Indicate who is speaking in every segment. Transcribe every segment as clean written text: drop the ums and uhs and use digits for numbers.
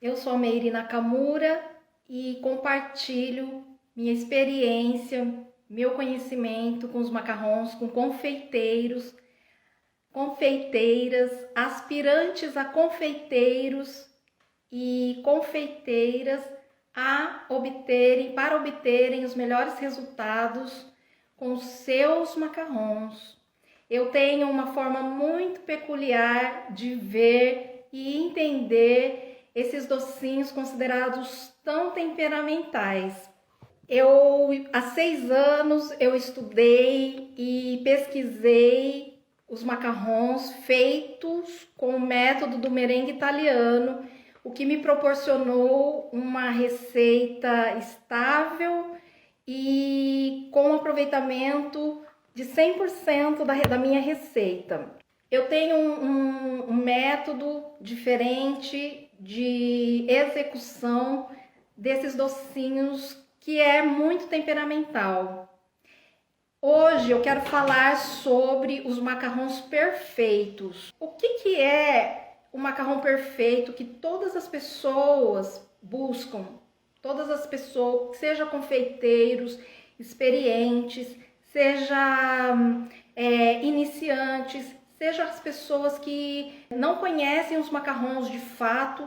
Speaker 1: Eu sou a Meire Nakamura e compartilho minha experiência, meu conhecimento com os macarrons, com confeiteiros, confeiteiras, aspirantes a confeiteiros e confeiteiras para obterem os melhores resultados com os seus macarrons. Eu tenho uma forma muito peculiar de ver e entender esses docinhos considerados tão temperamentais. Há 6 anos eu estudei e pesquisei os macarrons feitos com o método do merengue italiano, o que me proporcionou uma receita estável e com aproveitamento de 100% da minha receita. Eu tenho um método diferente de execução desses docinhos que é muito temperamental. Hoje eu quero falar sobre os macarrons perfeitos. O que é o macarrão perfeito que todas as pessoas buscam? Todas as pessoas, seja confeiteiros, experientes, seja iniciantes, seja as pessoas que não conhecem os macarrons de fato,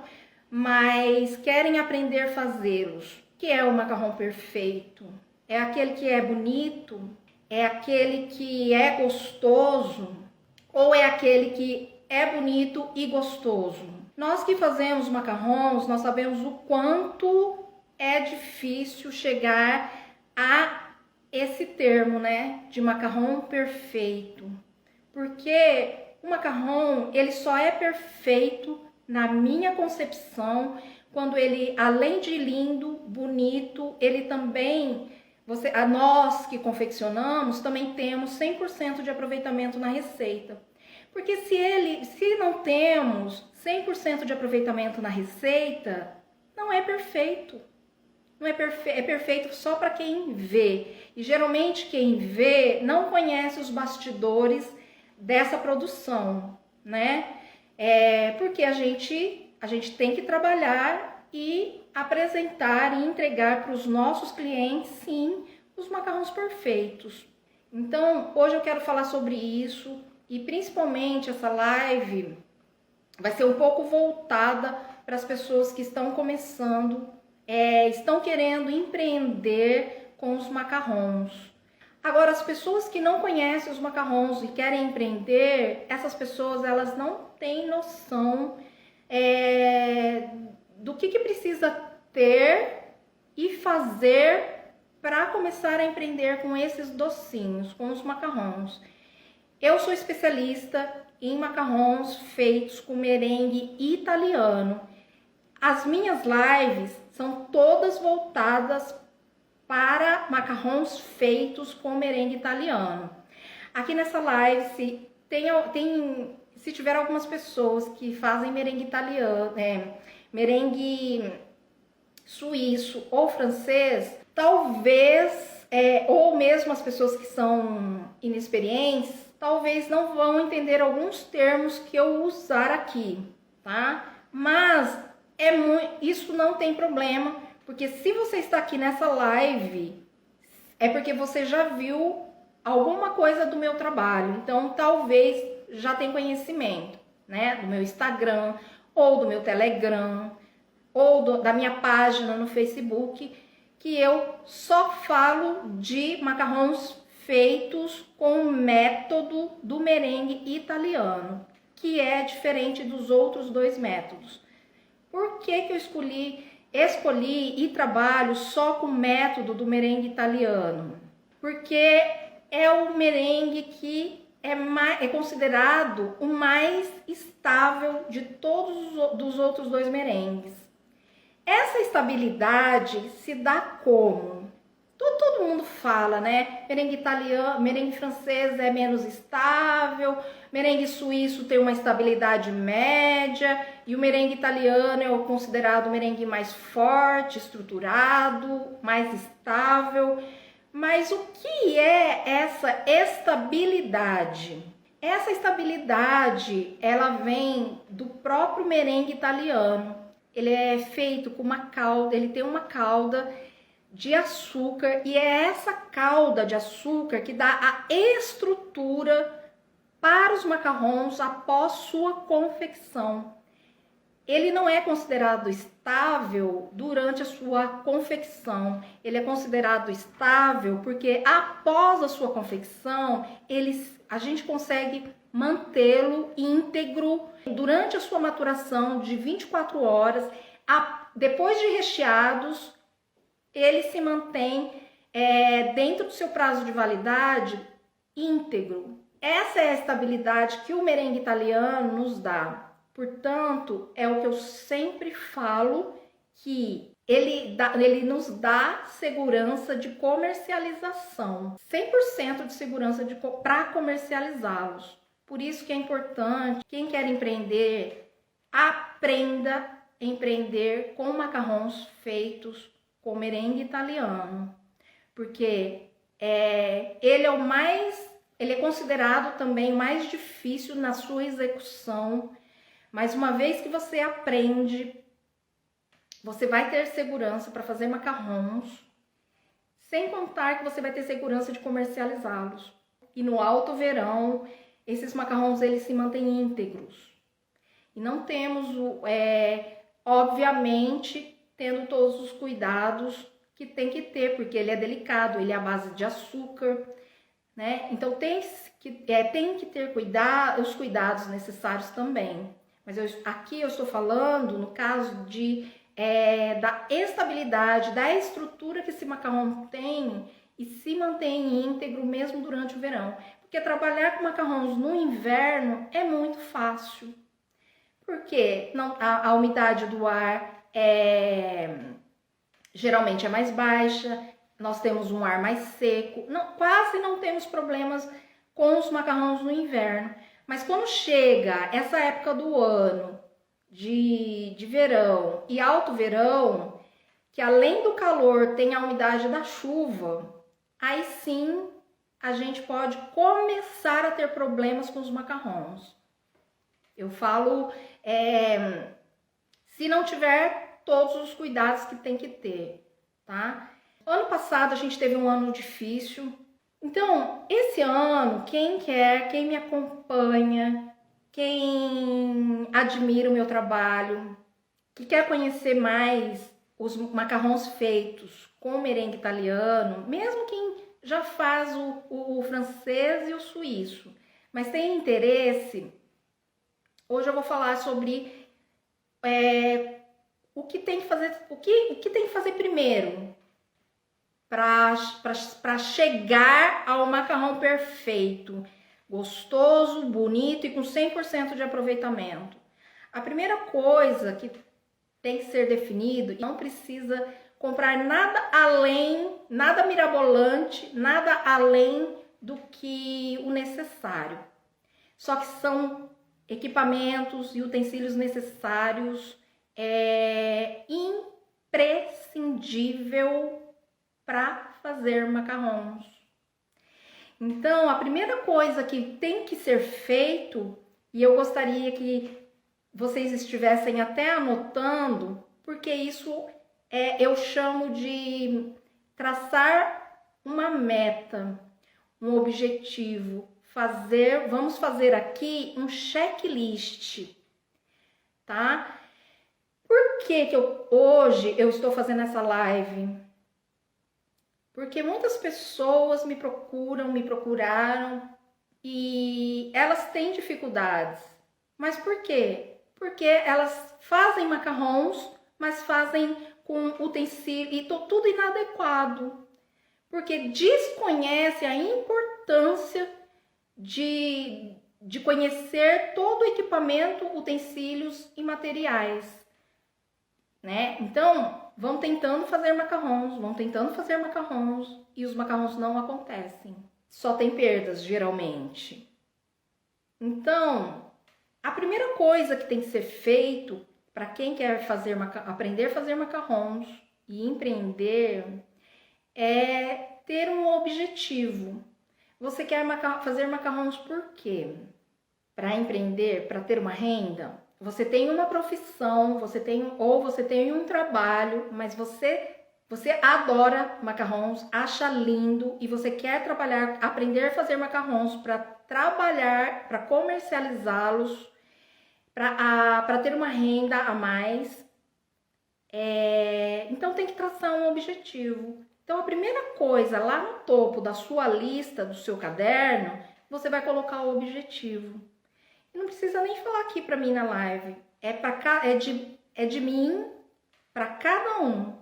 Speaker 1: mas querem aprender a fazê-los. O que é o macarrão perfeito? É aquele que é bonito? É aquele que é gostoso? Ou é aquele que é bonito e gostoso? Nós que fazemos macarrons, nós sabemos o quanto é difícil chegar a esse termo, né, de macarrão perfeito. Porque o macarrão, ele só é perfeito na minha concepção quando ele, além de lindo, bonito, ele também, nós que confeccionamos, também temos 100% de aproveitamento na receita. Porque se não temos 100% de aproveitamento na receita, não é perfeito. Não é perfeito só para quem vê. E geralmente quem vê não conhece os bastidores dessa produção, né? Porque a gente tem que trabalhar e apresentar e entregar para os nossos clientes, sim, os macarrons perfeitos. Então, hoje eu quero falar sobre isso e principalmente essa live vai ser um pouco voltada para as pessoas que estão começando, estão querendo empreender com os macarrons. Agora, as pessoas que não conhecem os macarrons e querem empreender, essas pessoas elas não têm noção do que precisa ter e fazer para começar a empreender com esses docinhos, com os macarrons. Eu sou especialista em macarrons feitos com merengue italiano. As minhas lives são todas voltadas para macarrons feitos com merengue italiano. Aqui nessa live, se tiver algumas pessoas que fazem merengue italiano, merengue suíço ou francês, talvez, ou mesmo as pessoas que são inexperientes, talvez não vão entender alguns termos que eu usar aqui, tá? Mas isso não tem problema, porque se você está aqui nessa live, é porque você já viu alguma coisa do meu trabalho. Então, talvez já tenha conhecimento, né? Do meu Instagram, ou do meu Telegram, ou da minha página no Facebook, que eu só falo de macarrons feitos com o método do merengue italiano, que é diferente dos outros 2 métodos. Por que eu escolhi e trabalho só com o método do merengue italiano? Porque é o merengue que é considerado o mais estável de todos os outros 2 merengues. Essa estabilidade se dá como? Todo mundo fala, né? Merengue italiano, merengue francês é menos estável, merengue suíço tem uma estabilidade média e o merengue italiano é considerado o merengue mais forte, estruturado, mais estável. Mas o que é essa estabilidade? Essa estabilidade, ela vem do próprio merengue italiano. ele é feito com uma calda, ele tem uma calda de açúcar e é essa calda de açúcar que dá a estrutura para os macarrons após sua confecção. Ele não é considerado estável durante a sua confecção. Ele é considerado estável porque após a sua confecção, a gente consegue mantê-lo íntegro durante a sua maturação de 24 horas. Depois de recheados, ele se mantém dentro do seu prazo de validade íntegro. Essa é a estabilidade que o merengue italiano nos dá. Portanto, é o que eu sempre falo, que ele nos dá segurança de comercialização, 100% de segurança para comercializá-los. Por isso que é importante, quem quer empreender, aprenda a empreender com macarrons feitos com merengue italiano, porque ele é considerado também o mais difícil na sua execução. Mas uma vez que você aprende, você vai ter segurança para fazer macarrons, sem contar que você vai ter segurança de comercializá-los. E no alto verão, esses macarrons eles se mantêm íntegros. E não temos, obviamente, tendo todos os cuidados que tem que ter, porque ele é delicado, ele é à base de açúcar, né? Então tem que ter os cuidados necessários também. Mas aqui eu estou falando no caso da estabilidade, da estrutura que esse macarrão tem e se mantém íntegro mesmo durante o verão. Porque trabalhar com macarrões no inverno é muito fácil. Porque a umidade do ar geralmente é mais baixa, nós temos um ar mais seco, quase não temos problemas com os macarrões no inverno. Mas quando chega essa época do ano de verão e alto verão, que além do calor tem a umidade da chuva, aí sim a gente pode começar a ter problemas com os macarrons. Eu falo, se não tiver todos os cuidados que tem que ter, tá? Ano passado a gente teve um ano difícil. Então, esse ano, quem me acompanha, quem admira o meu trabalho, que quer conhecer mais os macarrons feitos com merengue italiano, mesmo quem já faz o francês e o suíço, mas tem interesse, hoje eu vou falar sobre o que tem que fazer primeiro para chegar ao macarrão perfeito, gostoso, bonito e com 100% de aproveitamento. A primeira coisa que tem que ser definido, não precisa comprar nada mirabolante, nada além do que o necessário. Só que são equipamentos e utensílios necessários, imprescindível para fazer macarrons. Então, a primeira coisa que tem que ser feito, e eu gostaria que vocês estivessem até anotando, porque isso eu chamo de traçar uma meta, um objetivo, vamos fazer aqui um checklist, tá? Por que hoje eu estou fazendo essa live? Porque muitas pessoas me procuraram e elas têm dificuldades. Mas por quê? Porque elas fazem macarrons, mas fazem com utensílio e tudo inadequado. Porque desconhece a importância de conhecer todo o equipamento, utensílios e materiais, né? Então, vão tentando fazer macarrons e os macarrons não acontecem. Só tem perdas, geralmente. Então, a primeira coisa que tem que ser feito para quem quer aprender a fazer macarrons e empreender é ter um objetivo. Você quer fazer macarrons por quê? Para empreender, para ter uma renda? você tem uma profissão, você tem um trabalho, mas você adora macarrons, acha lindo e você quer trabalhar, aprender a fazer macarrons para trabalhar, para comercializá-los, para ter uma renda a mais. Então tem que traçar um objetivo. Então a primeira coisa lá no topo da sua lista, do seu caderno, você vai colocar o objetivo. E não precisa nem falar aqui para mim na live. É de mim para cada um,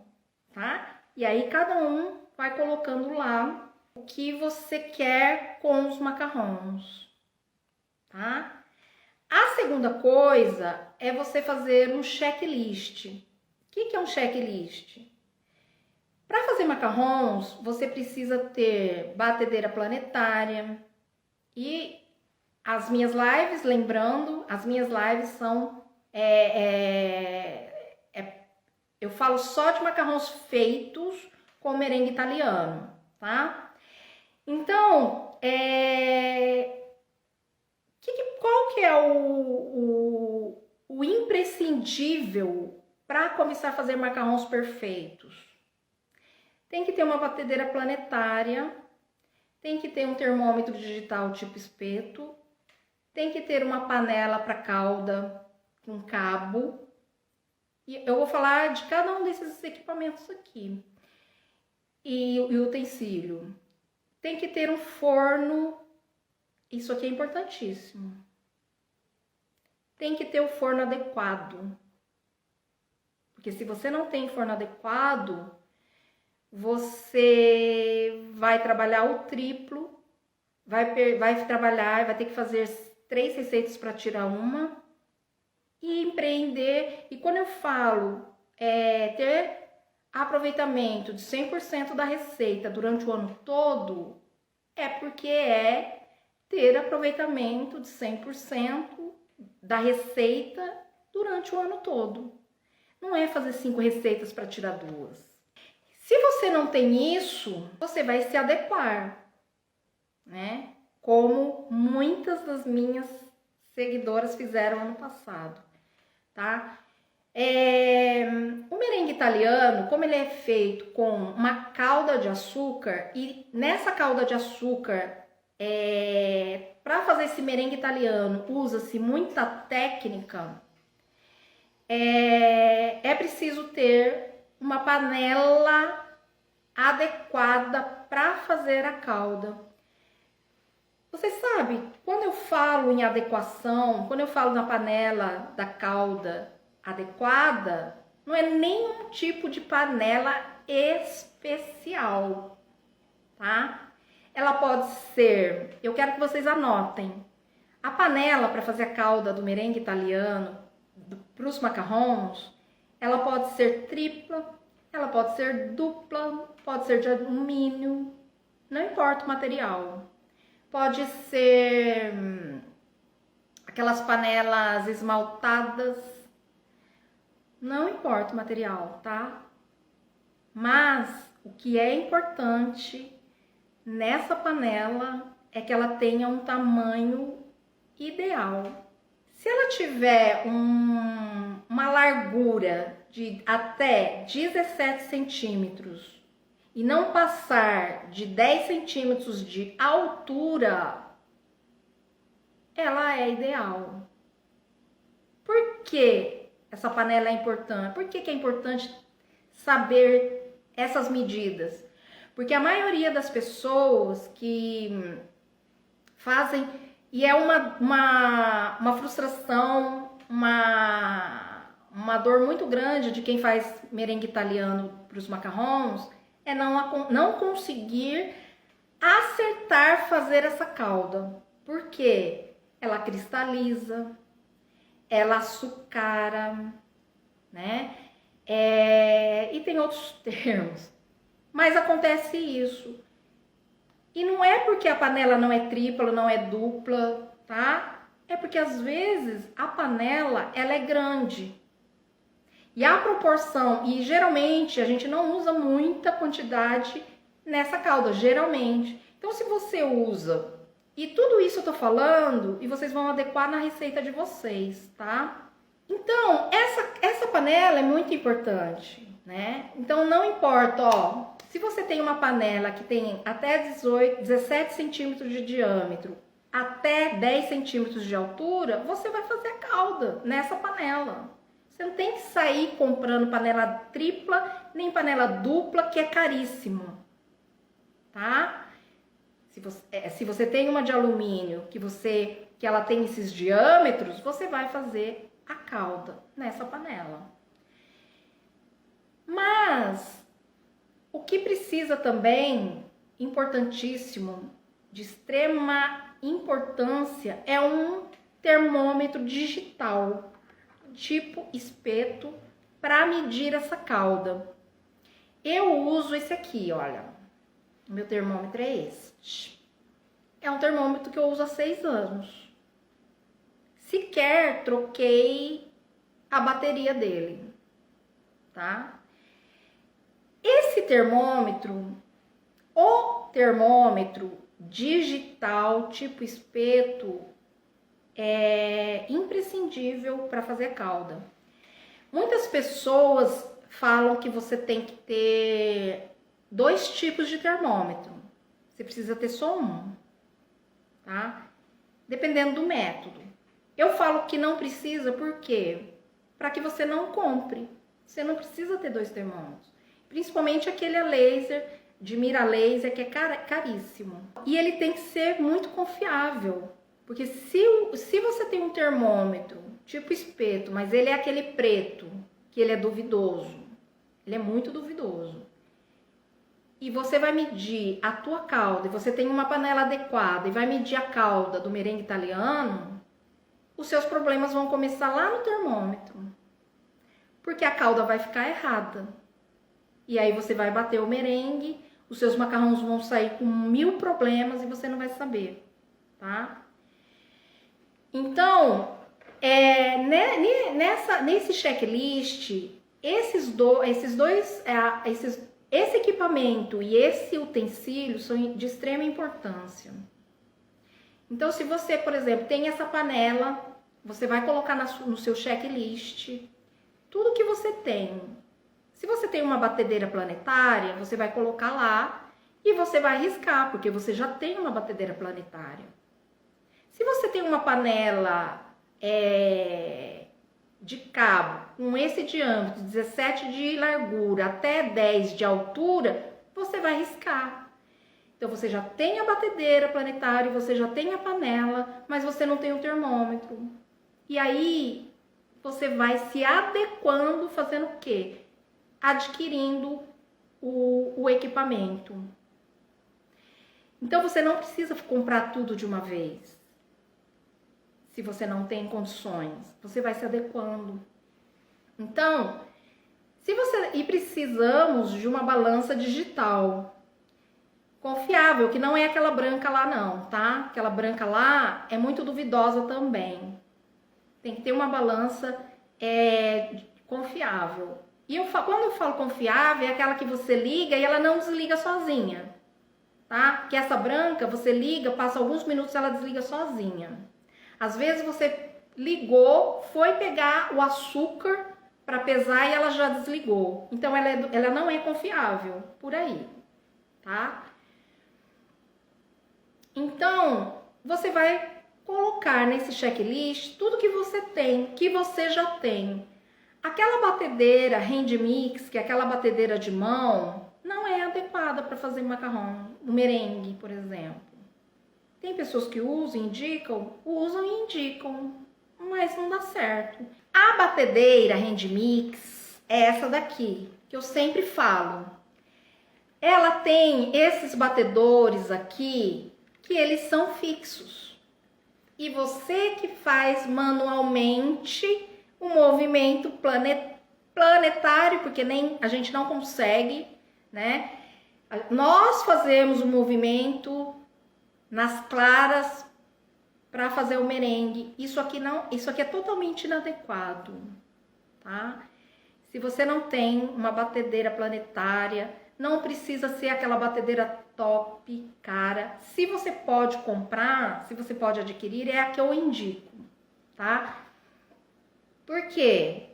Speaker 1: tá? E aí cada um vai colocando lá o que você quer com os macarrons, tá? A segunda coisa é você fazer um checklist. O que é um checklist? Para fazer macarrons, você precisa ter batedeira planetária e as minhas lives, lembrando, as minhas lives são... eu falo só de macarrons feitos com merengue italiano, tá? Então, qual que é o imprescindível para começar a fazer macarrons perfeitos? Tem que ter uma batedeira planetária, tem que ter um termômetro digital tipo espeto, tem que ter uma panela para calda com cabo. E eu vou falar de cada um desses equipamentos aqui. E utensílio. Tem que ter um forno. Isso aqui é importantíssimo. Tem que ter o forno adequado. Porque se você não tem forno adequado, você vai trabalhar o triplo, vai ter que fazer 3 receitas para tirar uma e empreender. E quando eu falo ter aproveitamento de 100% da receita durante o ano todo, é porque é ter aproveitamento de 100% da receita durante o ano todo. Não é fazer 5 receitas para tirar 2. Se você não tem isso, você vai se adequar, né? Como muitas das minhas seguidoras fizeram ano passado, tá? O merengue italiano, como ele é feito com uma calda de açúcar, e nessa calda de açúcar, para fazer esse merengue italiano, usa-se muita técnica, é preciso ter uma panela adequada para fazer a calda. Você sabe, quando eu falo em adequação, quando eu falo na panela da calda adequada, não é nenhum tipo de panela especial, tá? Ela pode ser, eu quero que vocês anotem, a panela para fazer a calda do merengue italiano, para os macarrons, ela pode ser tripla, ela pode ser dupla, pode ser de alumínio, não importa o material. Pode ser aquelas panelas esmaltadas, não importa o material, tá? Mas o que é importante nessa panela é que ela tenha um tamanho ideal. Se ela tiver uma largura de até 17 centímetros e não passar de 10 centímetros de altura, ela é ideal. Por que essa panela é importante? Por que é importante saber essas medidas? Porque a maioria das pessoas que fazem, e é uma frustração, uma dor muito grande de quem faz merengue italiano para os macarrons, é não conseguir acertar fazer essa calda. Por quê? Ela cristaliza, ela açucara, né? E tem outros termos. Mas acontece isso. E não é porque a panela não é tripla, não é dupla, tá? É porque às vezes a panela, ela é grande. E a proporção, e geralmente a gente não usa muita quantidade nessa calda, geralmente. Então se você usa, e tudo isso eu tô falando, e vocês vão adequar na receita de vocês, tá? Então, essa panela é muito importante, né? Então, não importa, ó, se você tem uma panela que tem até 17 centímetros de diâmetro, até 10 centímetros de altura, você vai fazer a calda nessa panela. Você não tem que sair comprando panela tripla, nem panela dupla, que é caríssimo, tá? Se você tem uma de alumínio, que ela tem esses diâmetros, você vai fazer a calda nessa panela. Mas o que precisa também, importantíssimo, de extrema importância, é um termômetro digital, tipo espeto, para medir essa calda. Eu uso esse aqui, olha. O meu termômetro é esse. É um termômetro que eu uso há 6 anos. Sequer troquei a bateria dele, tá? Esse termômetro, o termômetro digital tipo espeto, é imprescindível para fazer calda. Muitas pessoas falam que você tem que ter 2 tipos de termômetro. Você precisa ter só um, tá? Dependendo do método. Eu falo que não precisa, por quê? Para que você não compre. Você não precisa ter 2 termômetros. Principalmente aquele a laser, de mira laser, que é caríssimo. E ele tem que ser muito confiável. Porque se você tem um termômetro, tipo espeto, mas ele é aquele preto, que ele é duvidoso. Ele é muito duvidoso. E você vai medir a tua calda, e você tem uma panela adequada, e vai medir a calda do merengue italiano, os seus problemas vão começar lá no termômetro. Porque a calda vai ficar errada. E aí você vai bater o merengue, os seus macarrões vão sair com 1000 problemas e você não vai saber, tá? Então, nesse checklist, esse equipamento e esse utensílio são de extrema importância. Então, se você, por exemplo, tem essa panela, você vai colocar no seu checklist tudo que você tem. Se você tem uma batedeira planetária, você vai colocar lá e você vai riscar, porque você já tem uma batedeira planetária. Se você tem uma panela de cabo com esse diâmetro, 17 de largura até 10 de altura, você vai riscar. Então, você já tem a batedeira planetária, você já tem a panela, mas você não tem o termômetro. E aí, você vai se adequando, fazendo o quê? Adquirindo o equipamento. Então, você não precisa comprar tudo de uma vez. Se você não tem condições, você vai se adequando. Então, e precisamos de uma balança digital confiável, que não é aquela branca lá não, tá? Aquela branca lá é muito duvidosa também. Tem que ter uma balança confiável. E quando eu falo confiável, é aquela que você liga e ela não desliga sozinha, tá? Que essa branca, você liga, passa alguns minutos e ela desliga sozinha. Às vezes você ligou, foi pegar o açúcar para pesar e ela já desligou. Então ela não é confiável por aí, tá? Então, você vai colocar nesse checklist tudo que você tem, que você já tem. Aquela batedeira Handmix, que é aquela batedeira de mão, não é adequada para fazer macarrão, um merengue, por exemplo. Tem pessoas que usam e indicam, mas não dá certo. A batedeira Handmix é essa daqui, que eu sempre falo. Ela tem esses batedores aqui, que eles são fixos. E você que faz manualmente o movimento planetário, porque a gente não consegue, né? Nós fazemos o movimento nas claras para fazer o merengue. Isso aqui é totalmente inadequado, tá? Se você não tem uma batedeira planetária, não precisa ser aquela batedeira top, cara. Se você pode comprar, se você pode adquirir, é a que eu indico, tá? Por quê?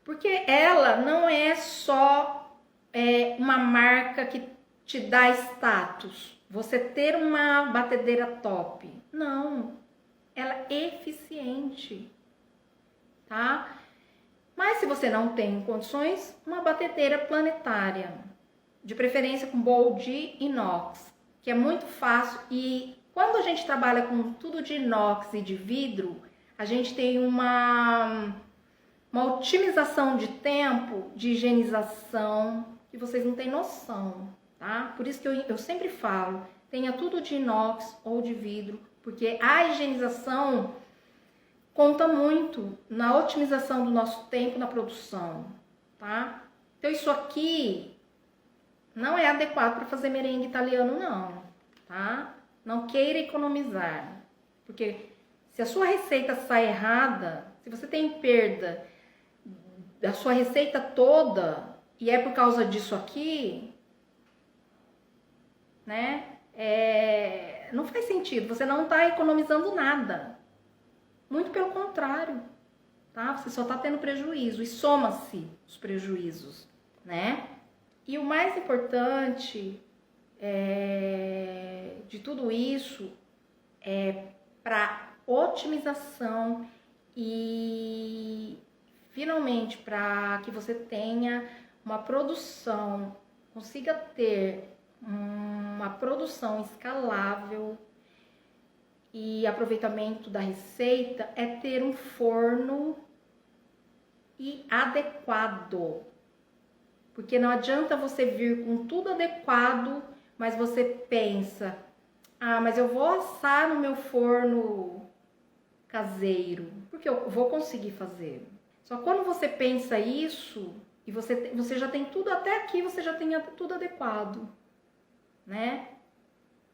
Speaker 1: Porque ela não é só uma marca que te dá status, você ter uma batedeira top. Não, ela é eficiente, tá? Mas se você não tem condições, uma batedeira planetária, de preferência com bowl de inox, que é muito fácil. E quando a gente trabalha com tudo de inox e de vidro, a gente tem uma otimização de tempo, de higienização, que vocês não têm noção, tá? Por isso que eu sempre falo, tenha tudo de inox ou de vidro, porque a higienização conta muito na otimização do nosso tempo na produção, tá? Então isso aqui não é adequado para fazer merengue italiano não, tá? Não queira economizar, porque se a sua receita sai errada, se você tem perda da sua receita toda e é por causa disso aqui, né? Não faz sentido, você não está economizando nada. Muito pelo contrário, tá? Você só está tendo prejuízo e soma-se os prejuízos, né? E o mais importante de tudo isso é para otimização e finalmente para que você tenha uma produção, consiga ter uma produção escalável e aproveitamento da receita, é ter um forno adequado. Porque não adianta você vir com tudo adequado, mas você pensa, mas eu vou assar no meu forno caseiro, porque eu vou conseguir fazer. Só quando você pensa isso, e você já tem tudo até aqui, você já tem tudo adequado, né?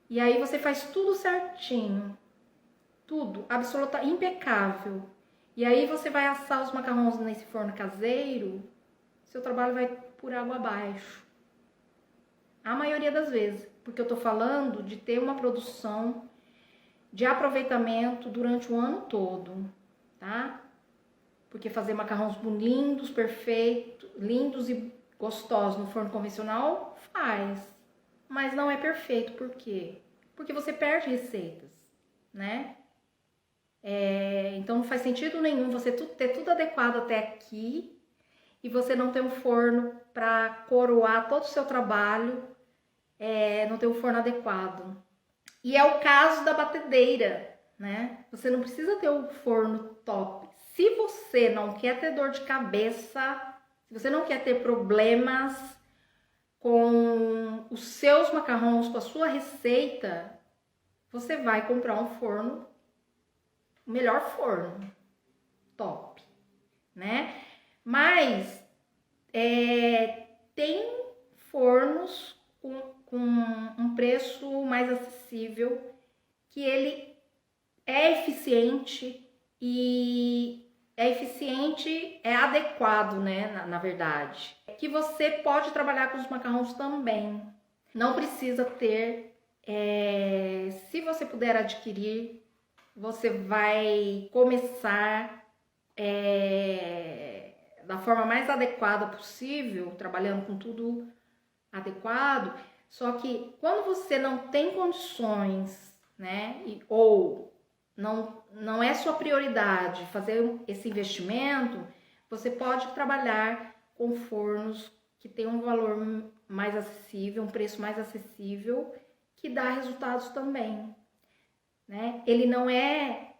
Speaker 1: E aí você faz tudo certinho, tudo, absoluta, impecável. E aí você vai assar os macarrões nesse forno caseiro, seu trabalho vai por água abaixo. A maioria das vezes, porque eu tô falando de ter uma produção de aproveitamento durante o ano todo, tá? Porque fazer macarrões lindos, perfeitos, lindos e gostosos no forno convencional faz, mas não é perfeito. Por quê? Porque você perde receitas, né? Então não faz sentido nenhum você ter tudo adequado até aqui e você não ter um forno para coroar todo o seu trabalho, não ter um forno adequado. E é o caso da batedeira, né? Você não precisa ter um forno top. Se você não quer ter dor de cabeça, se você não quer ter problemas com os seus macarrões, com a sua receita, você vai comprar um forno, o melhor forno, top, né? Mas tem fornos com um preço mais acessível, que ele é eficiente é adequado, né, na verdade. Que você pode trabalhar com os macarrões também. Não precisa ter, se você puder adquirir, você vai começar da forma mais adequada possível, trabalhando com tudo adequado. Só que quando você não tem condições, né, ou não é sua prioridade fazer esse investimento, você pode trabalhar com fornos que tem um valor mais acessível, um preço mais acessível, que dá resultados também, né? Ele não é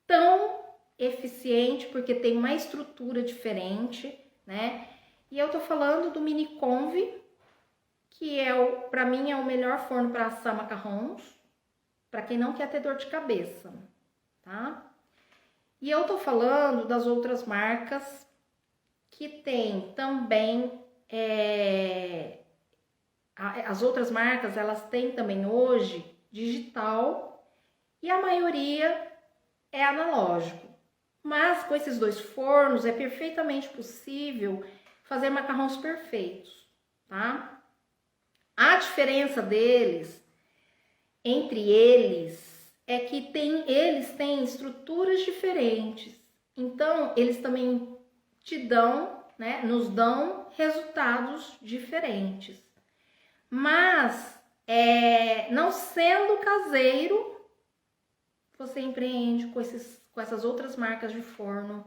Speaker 1: tão eficiente porque tem uma estrutura diferente, né? E eu tô falando do Mini Conve, que para mim é o melhor forno para assar macarrões, para quem não quer ter dor de cabeça, tá? E eu tô falando das outras marcas que tem também, as outras marcas, elas têm também hoje digital e a maioria é analógico. Mas com esses dois fornos é perfeitamente possível fazer macarrões perfeitos, tá? A diferença deles, entre eles, é que eles têm estruturas diferentes. Então, eles também te dão, né, nos dão resultados diferentes. Mas, não sendo caseiro, você empreende com essas outras marcas de forno,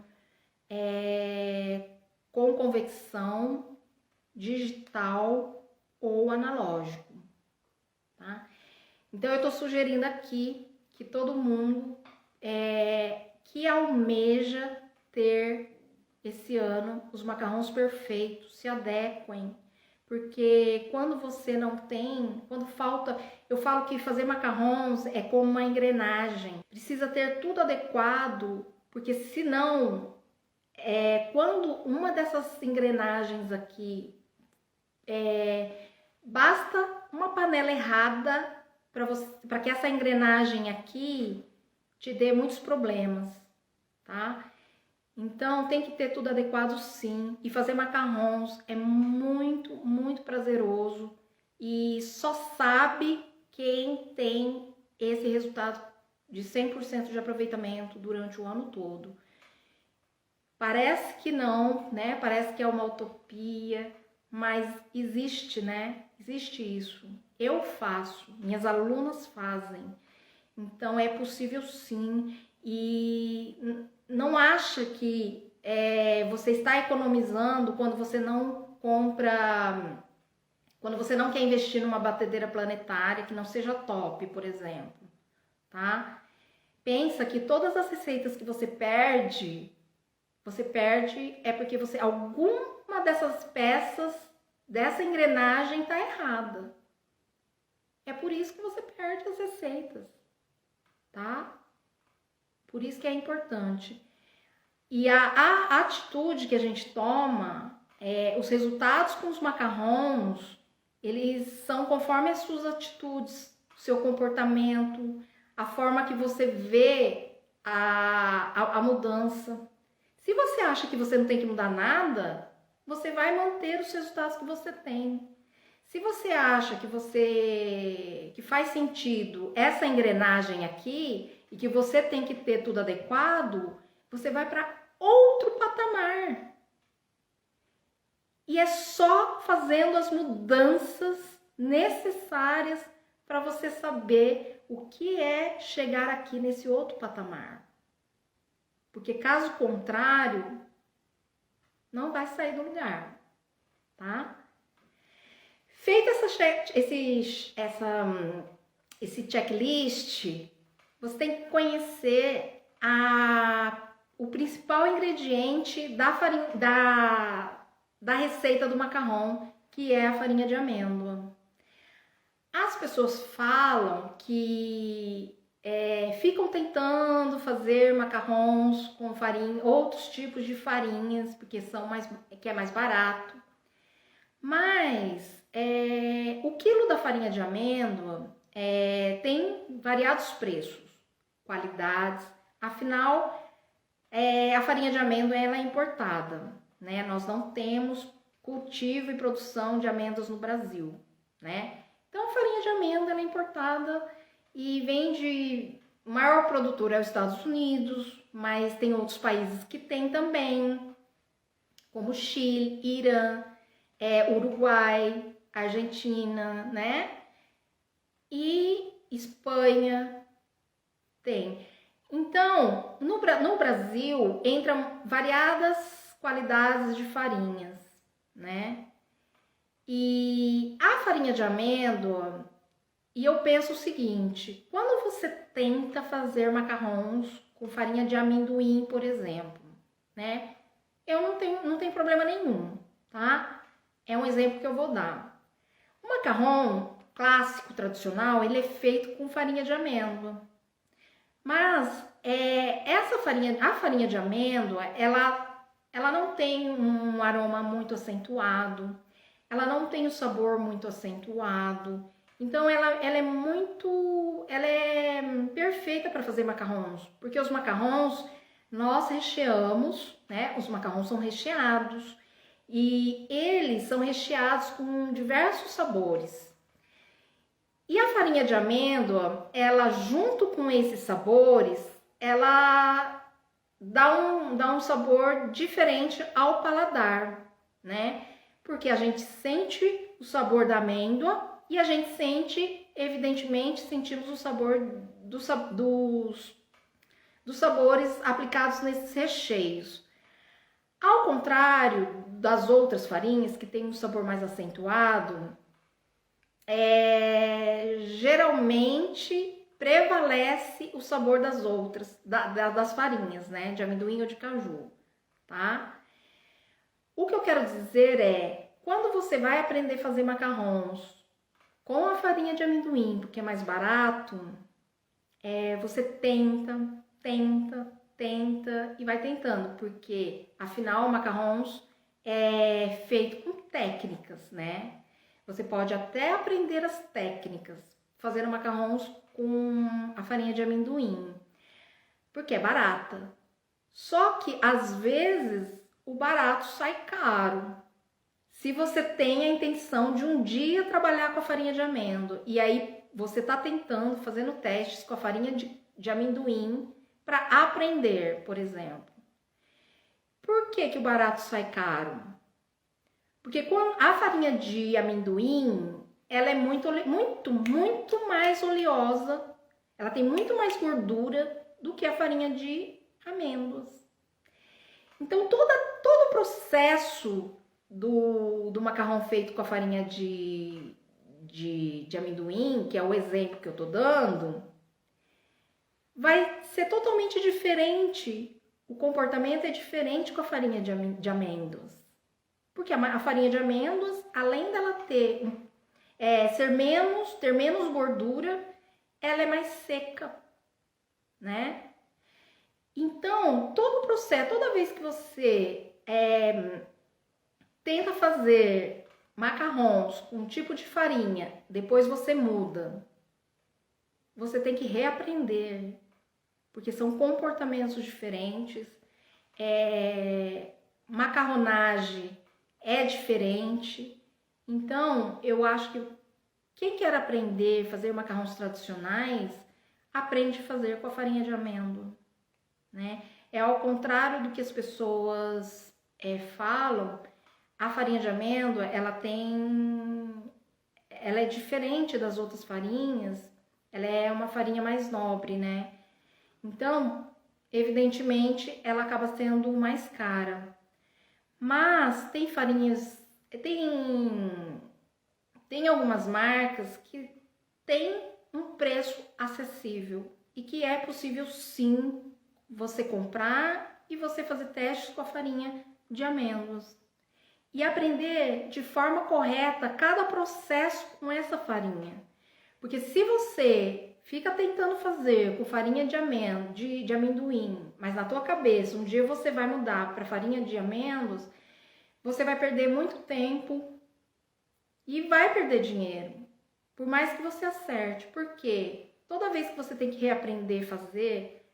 Speaker 1: com convecção digital ou analógico, tá? Então, eu estou sugerindo aqui que todo mundo que almeja ter esse ano os macarrões perfeitos se adequem, porque quando você não tem, quando falta, eu falo que fazer macarrões é como uma engrenagem, precisa ter tudo adequado, porque senão, quando uma dessas engrenagens aqui, basta uma panela errada para que essa engrenagem aqui te dê muitos problemas, tá? Então, tem que ter tudo adequado sim. E fazer macarrons é muito, muito prazeroso. E só sabe quem tem esse resultado de 100% de aproveitamento durante o ano todo. Parece que não, né? Parece que é uma utopia, mas existe, né? Existe isso. Eu faço, minhas alunas fazem. Então, é possível sim. E não acha que você está economizando quando você não compra, quando você não quer investir numa batedeira planetária que não seja top, por exemplo, tá? Pensa que todas as receitas que você perde é porque alguma dessas peças dessa engrenagem está errada. É por isso que você perde as receitas, tá? Por isso que é importante. E a atitude que a gente toma, os resultados com os macarrons, eles são conforme as suas atitudes, seu comportamento, a forma que você vê a mudança. Se você acha que você não tem que mudar nada, você vai manter os resultados que você tem. Se você acha que faz sentido essa engrenagem aqui e que você tem que ter tudo adequado, você vai para outro patamar. E é só fazendo as mudanças necessárias para você saber o que é chegar aqui nesse outro patamar. Porque caso contrário, não vai sair do lugar, tá? Feito esse checklist, você tem que conhecer o principal ingrediente da receita do macarrão, que é a farinha de amêndoa. As pessoas falam que ficam tentando fazer macarrons com farinha, outros tipos de farinhas, porque que é mais barato. Mas o quilo da farinha de amêndoa tem variados preços, qualidades. Afinal, a farinha de amêndoa ela é importada, né? Nós não temos cultivo e produção de amêndoas no Brasil, né? Então, a farinha de amêndoa ela é importada e vem de... O maior produtor é os Estados Unidos, mas tem outros países que tem também, como Chile, Irã, Uruguai, Argentina, né? E Espanha tem. Então, no Brasil, entram variadas qualidades de farinhas, né? E a farinha de amêndoa, e eu penso o seguinte, quando você tenta fazer macarrons com farinha de amendoim, por exemplo, né? Eu não tenho problema nenhum, tá? É um exemplo que eu vou dar. O macarrão clássico, tradicional, ele é feito com farinha de amêndoa. Mas a farinha de amêndoa, ela não tem um aroma muito acentuado, ela não tem o sabor muito acentuado. Então ela é perfeita para fazer macarrons, porque os macarrons nós recheamos, né? Os macarrons são recheados e eles são recheados com diversos sabores. E a farinha de amêndoa, ela junto com esses sabores, ela dá um sabor diferente ao paladar, né? Porque a gente sente o sabor da amêndoa e a gente sente, evidentemente, sentimos o sabor dos sabores aplicados nesses recheios. Ao contrário das outras farinhas, que tem um sabor mais acentuado, geralmente prevalece o sabor das outras, das farinhas, né? De amendoim ou de caju, tá? O que eu quero dizer é, quando você vai aprender a fazer macarrons com a farinha de amendoim, porque é mais barato, você tenta e vai tentando, porque afinal macarrons é feito com técnicas, né? Você pode até aprender as técnicas fazendo macarrons com a farinha de amendoim, porque é barata. Só que às vezes o barato sai caro. Se você tem a intenção de um dia trabalhar com a farinha de amêndoa e aí você está tentando, fazendo testes com a farinha de amendoim para aprender, por exemplo. Por que o barato sai caro? Porque a farinha de amendoim, ela é muito mais oleosa, ela tem muito mais gordura do que a farinha de amêndoas. Então, todo o processo do macarrão feito com a farinha de amendoim, que é o exemplo que eu tô dando, vai ser totalmente diferente. O comportamento é diferente com a farinha de amêndoas. Porque a farinha de amêndoas, além dela ter menos gordura, ela é mais seca, né? Então, todo o processo, toda vez que você tenta fazer macarrons com um tipo de farinha, depois você muda, você tem que reaprender, porque são comportamentos diferentes, macarronagem é diferente. Então, eu acho que quem quer aprender a fazer macarrons tradicionais, aprende a fazer com a farinha de amêndoa, né? É ao contrário do que as pessoas falam, a farinha de amêndoa, ela é diferente das outras farinhas, ela é uma farinha mais nobre, né? Então, evidentemente, ela acaba sendo mais cara. Mas tem farinhas, tem algumas marcas que têm um preço acessível e que é possível sim você comprar e você fazer testes com a farinha de amêndoas e aprender de forma correta cada processo com essa farinha. Porque se você fica tentando fazer com farinha de amendoim, mas na tua cabeça um dia você vai mudar para farinha de amêndoas, você vai perder muito tempo e vai perder dinheiro, por mais que você acerte. Porque toda vez que você tem que reaprender a fazer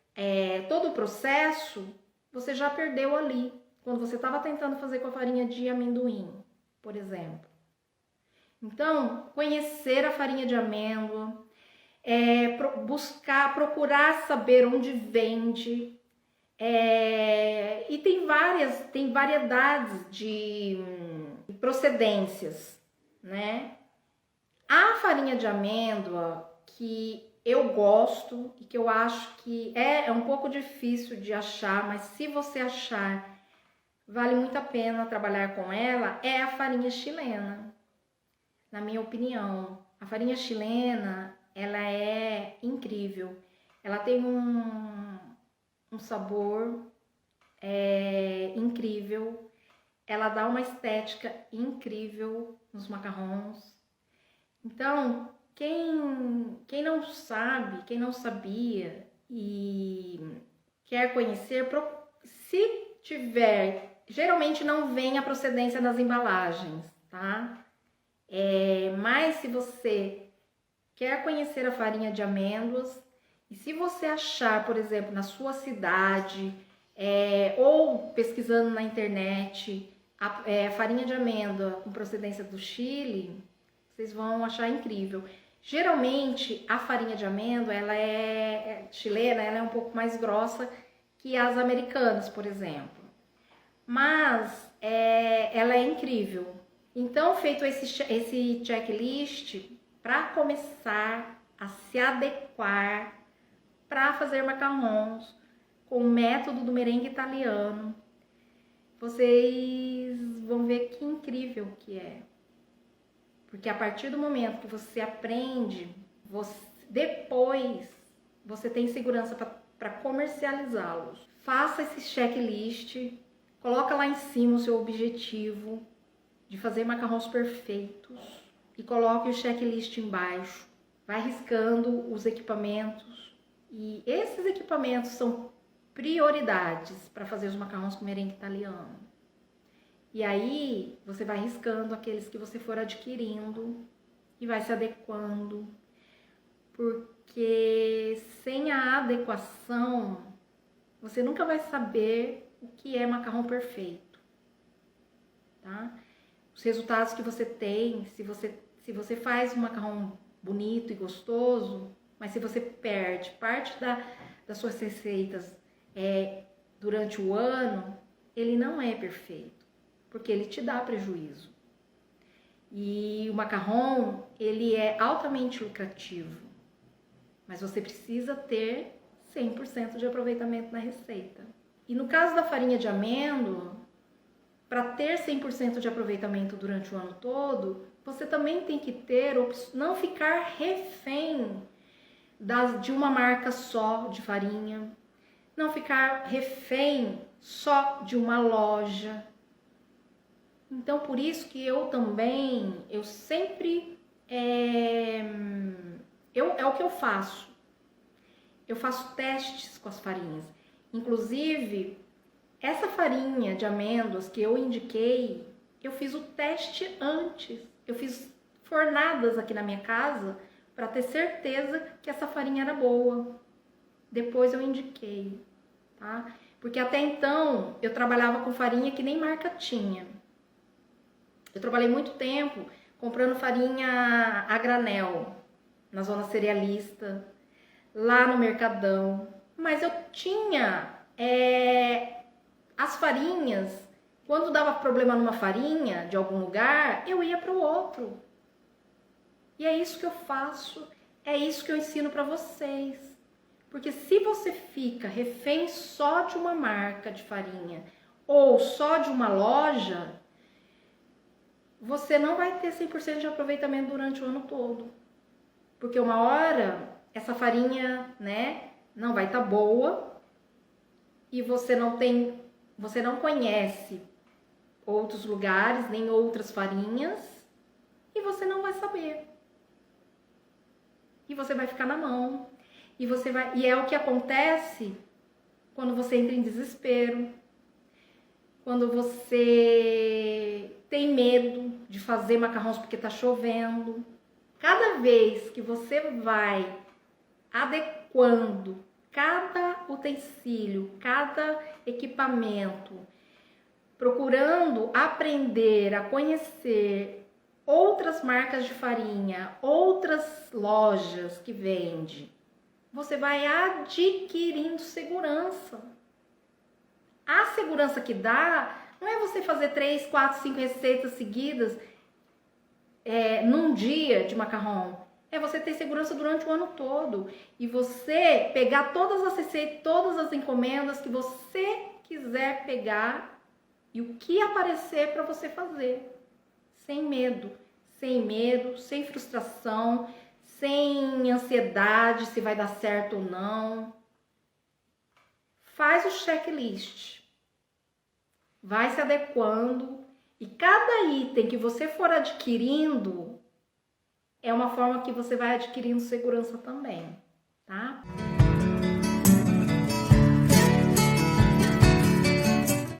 Speaker 1: todo o processo, você já perdeu ali, quando você estava tentando fazer com a farinha de amendoim, por exemplo. Então, conhecer a farinha de amêndoa, procurar saber onde vende. E tem variedades de procedências, né? A farinha de amêndoa que eu gosto e que eu acho que é um pouco difícil de achar, mas se você achar, vale muito a pena trabalhar com ela, é a farinha chilena. Na minha opinião, a farinha chilena, ela é incrível. Ela tem um sabor incrível. Ela dá uma estética incrível nos macarrons. Então, quem não sabe, quem não sabia e quer conhecer, se tiver, geralmente não vem a procedência das embalagens, tá? Mas se você quer conhecer a farinha de amêndoas e se você achar, por exemplo, na sua cidade ou pesquisando na internet a farinha de amêndoa com procedência do Chile, vocês vão achar incrível. Geralmente a farinha de amêndoa, ela chilena, ela é um pouco mais grossa que as americanas, por exemplo. Mas ela é incrível. Então, feito esse checklist, para começar a se adequar para fazer macarrons com o método do merengue italiano, vocês vão ver que incrível que é. Porque a partir do momento que você aprende, depois você tem segurança para comercializá-los. Faça esse checklist, coloca lá em cima o seu objetivo de fazer macarrons perfeitos e coloque o checklist embaixo. Vai riscando os equipamentos e esses equipamentos são prioridades para fazer os macarrons com merengue italiano. E aí você vai riscando aqueles que você for adquirindo e vai se adequando, porque sem a adequação você nunca vai saber o que é macarrão perfeito, tá? Os resultados que você tem, se você faz um macarrão bonito e gostoso, mas se você perde parte das suas receitas durante o ano, ele não é perfeito, porque ele te dá prejuízo. E o macarrão, ele é altamente lucrativo, mas você precisa ter 100% de aproveitamento na receita. E no caso da farinha de amêndoa, para ter 100% de aproveitamento durante o ano todo, você também tem que ter, não ficar refém de uma marca só de farinha, não ficar refém só de uma loja. Então, por isso que eu sempre, é o que eu faço. Eu faço testes com as farinhas. Inclusive, essa farinha de amêndoas que eu indiquei, eu fiz o teste antes. Eu fiz fornadas aqui na minha casa para ter certeza que essa farinha era boa. Depois eu indiquei, tá? Porque até então eu trabalhava com farinha que nem marca tinha. Eu trabalhei muito tempo comprando farinha a granel na zona cerealista, lá no Mercadão. Mas eu tinha as farinhas, quando dava problema numa farinha de algum lugar, eu ia para o outro. E é isso que eu faço, é isso que eu ensino para vocês. Porque se você fica refém só de uma marca de farinha ou só de uma loja, você não vai ter 100% de aproveitamento durante o ano todo. Porque uma hora essa farinha, né, não vai estar boa e você não conhece outros lugares, nem outras farinhas, e você não vai saber. E você vai ficar na mão. E é o que acontece quando você entra em desespero, quando você tem medo de fazer macarrões porque tá chovendo. Cada vez que você vai adequando cada utensílio, cada equipamento, procurando aprender a conhecer outras marcas de farinha, outras lojas que vendem, você vai adquirindo segurança. A segurança que dá não é você fazer 3, 4, 5 receitas seguidas num dia de macarrão. É você ter segurança durante o ano todo. E você pegar todas as receitas, todas as encomendas que você quiser pegar e o que aparecer para você fazer. Sem medo, sem frustração, sem ansiedade se vai dar certo ou não. Faz o checklist. Vai se adequando e cada item que você for adquirindo é uma forma que você vai adquirindo segurança também, tá?